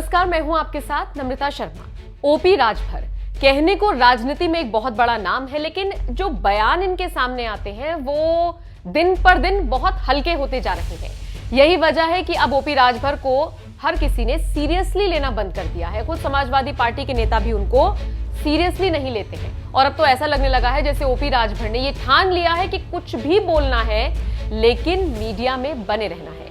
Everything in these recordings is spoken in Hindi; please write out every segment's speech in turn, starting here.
नमस्कार, मैं हूं आपके साथ नम्रता शर्मा। ओपी राजभर कहने को राजनीति में एक बहुत बड़ा नाम है, लेकिन जो बयान इनके सामने आते हैं वो दिन पर दिन बहुत हल्के होते जा रहे हैं। यही वजह है कि अब ओपी राजभर को हर किसी ने सीरियसली लेना बंद कर दिया है। खुद समाजवादी पार्टी के नेता भी उनको सीरियसली नहीं लेते हैं और अब तो ऐसा लगने लगा है जैसे ओपी राजभर ने ये ठान लिया है कि कुछ भी बोलना है लेकिन मीडिया में बने रहना है।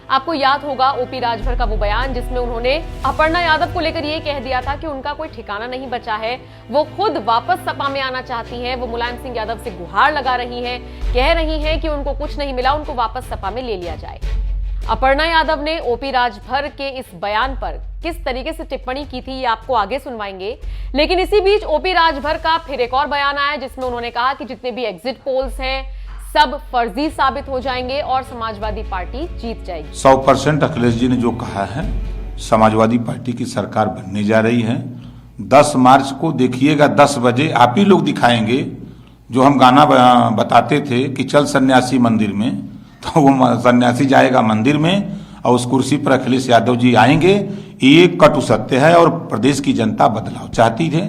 आपको याद होगा ओपी राजभर का वो बयान जिसमें उन्होंने अपर्णा यादव को लेकर ये कह दिया था कि उनका कोई ठिकाना नहीं बचा है, वो खुद वापस सपा में आना चाहती हैं, वो मुलायम सिंह यादव से गुहार लगा रही हैं, कह रही हैं कि उनको कुछ नहीं मिला, उनको वापस सपा में ले लिया जाए। अपर्णा यादव ने ओपी राजभर के इस बयान पर किस तरीके से टिप्पणी की थी ये आपको आगे सुनवाएंगे, लेकिन इसी बीच ओपी राजभर का फिर एक और बयान आया जिसमें उन्होंने कहा कि जितने भी एग्जिट पोल्स हैं सब फर्जी साबित हो जाएंगे और समाजवादी पार्टी जीत जाएगी। 100% अखिलेश जी ने जो कहा है, समाजवादी पार्टी की सरकार बनने जा रही है। 10 मार्च को देखिएगा 10 बजे आप ही लोग दिखाएंगे जो हम गाना बताते थे कि चल सन्यासी मंदिर में, तो वो सन्यासी जाएगा मंदिर में और उस कुर्सी पर अखिलेश यादव जी आएंगे। ये कटु सत्य है और प्रदेश की जनता बदलाव चाहती है,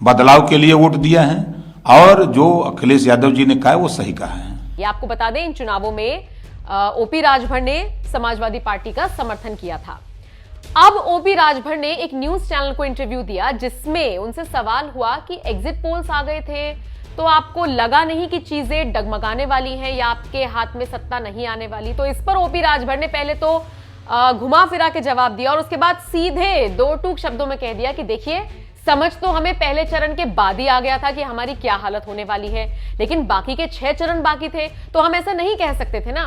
बदलाव के लिए वोट दिया है और जो अखिलेश यादव जी ने कहा है वो सही कहा है। ये आपको बता दें, इन चुनावों में ओपी राजभर ने समाजवादी पार्टी का समर्थन किया था। अब ओपी राजभर ने एक न्यूज चैनल को इंटरव्यू दिया जिसमें उनसे सवाल हुआ कि एग्जिट पोल्स आ गए थे तो आपको लगा नहीं कि चीजें डगमगाने वाली हैं या आपके हाथ में सत्ता नहीं आने वाली। तो इस पर ओपी राजभर ने पहले तो घुमा फिरा के जवाब दिया और उसके बाद सीधे दो टूक शब्दों में कह दिया कि देखिए, समझ तो हमें पहले चरण के बाद ही आ गया था कि हमारी क्या हालत होने वाली है, लेकिन बाकी के 6 चरण बाकी थे तो हम ऐसा नहीं कह सकते थे ना।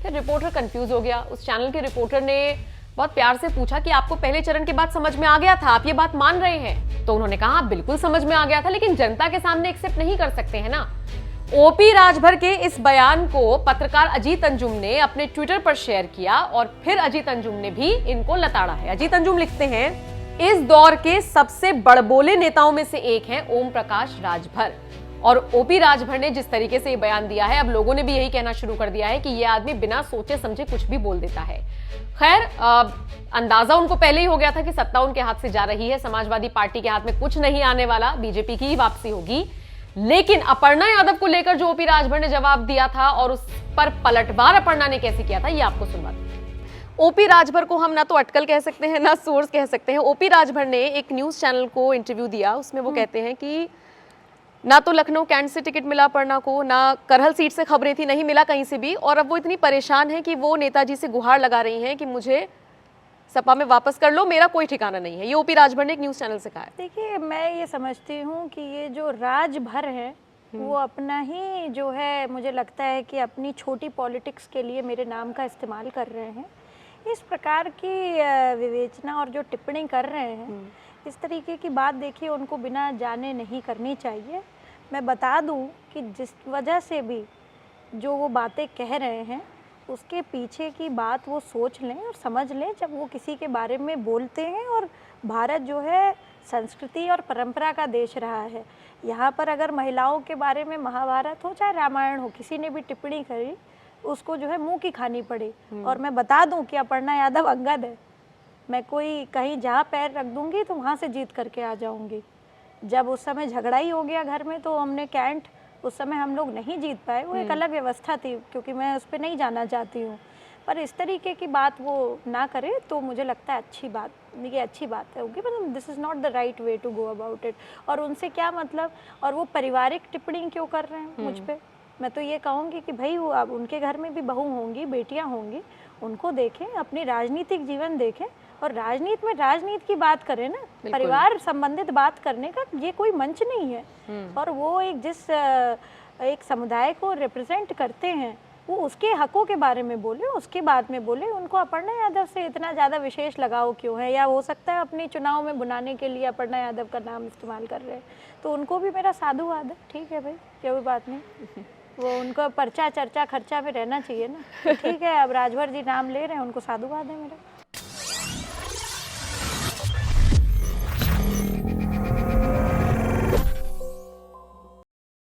फिर रिपोर्टर कंफ्यूज हो गया। उस चैनल के रिपोर्टर ने बहुत प्यार से पूछा कि आपको पहले चरण के बाद समझ में आ गया था, आप ये बात मान रहे हैं? तो उन्होंने कहा बिल्कुल समझ में आ गया था, लेकिन जनता के सामने एक्सेप्ट नहीं कर सकते हैं ना। ओपी राजभर के इस बयान को पत्रकार अजीत अंजुम ने अपने ट्विटर पर शेयर किया और फिर अजीत अंजुम ने भी इनको लताड़ा है। अजीत अंजुम लिखते हैं, इस दौर के सबसे बड़बोले नेताओं में से एक हैं ओम प्रकाश राजभर। और ओपी राजभर ने जिस तरीके से ये बयान दिया है, अब लोगों ने भी यही कहना शुरू कर दिया है कि ये आदमी बिना सोचे समझे कुछ भी बोल देता है। खैर, अंदाजा उनको पहले ही हो गया था कि सत्ता उनके हाथ से जा रही है, समाजवादी पार्टी के हाथ में कुछ नहीं आने वाला, बीजेपी की ही वापसी होगी। लेकिन अपर्णा यादव को लेकर जो ओपी राजभर ने जवाब दिया था और उस पर पलटवार अपर्णा ने कैसे किया था, ये आपको सुनवा दें। ओपी राजभर को हम ना तो अटकल कह सकते हैं ना सोर्स कह सकते हैं। ओपी राजभर ने एक न्यूज चैनल को इंटरव्यू दिया, उसमें वो कहते हैं कि ना तो लखनऊ कैंट से टिकट मिला अपर्णा को, ना करहल सीट से खबरें थी, नहीं मिला कहीं से भी, और अब वो इतनी परेशान है कि वो नेताजी से गुहार लगा रही हैं कि मुझे सपा में वापस कर लो, मेरा कोई ठिकाना नहीं है। ये ओपी राजभर ने एक न्यूज चैनल से कहा है। देखिए, मैं ये समझती हूँ कि ये जो राजभर है वो अपना ही जो है, मुझे लगता है कि अपनी छोटी पॉलिटिक्स के लिए मेरे नाम का इस्तेमाल कर रहे हैं। इस प्रकार की विवेचना और जो टिप्पणी कर रहे हैं, इस तरीके की बात देखिए उनको बिना जाने नहीं करनी चाहिए। मैं बता दूं कि जिस वजह से भी जो वो बातें कह रहे हैं उसके पीछे की बात वो सोच लें और समझ लें जब वो किसी के बारे में बोलते हैं। और भारत जो है संस्कृति और परंपरा का देश रहा है। यहाँ पर अगर महिलाओं के बारे में महाभारत हो चाहे रामायण हो, किसी ने भी टिप्पणी करी उसको जो है मुंह की खानी पड़ी। और मैं बता दूं कि अपर्णा यादव अंगद है, मैं कोई कहीं जहाँ पैर रख दूंगी तो वहाँ से जीत करके आ जाऊंगी। जब उस समय झगड़ा ही हो गया घर में तो हमने कैंट, उस समय हम लोग नहीं जीत पाए, वो एक अलग व्यवस्था थी, क्योंकि मैं उस पर नहीं जाना चाहती हूँ। पर इस तरीके की बात वो ना करे तो मुझे लगता है अच्छी बात, ये अच्छी बात है होगी, मतलब this is not the right way to go about it. और उनसे क्या मतलब, और वो पारिवारिक टिप्पणी क्यों कर रहे हैं मुझ पर? मैं तो ये कहूँगी कि भाई वो अब उनके घर में भी बहू होंगी, बेटियाँ होंगी, उनको देखें, अपनी राजनीतिक जीवन देखें और राजनीति में राजनीति की बात करें ना, परिवार संबंधित बात करने का ये कोई मंच नहीं है। और वो एक जिस एक समुदाय को रिप्रेजेंट करते हैं वो उसके हकों के बारे में बोले, उसके बाद में बोले। उनको अपर्णा यादव से इतना ज़्यादा विशेष लगाव क्यों है? या हो सकता है अपने चुनाव में बुनाने के लिए अपर्णा यादव का नाम इस्तेमाल कर रहे हैं, तो उनको भी मेरा साधुवाद है। ठीक है भाई, कोई बात नहीं, वो उनका पर्चा चर्चा खर्चा में रहना चाहिए ना। ठीक है, अब राजभर जी नाम ले रहे हैं, उनको साधुवाद है मेरा।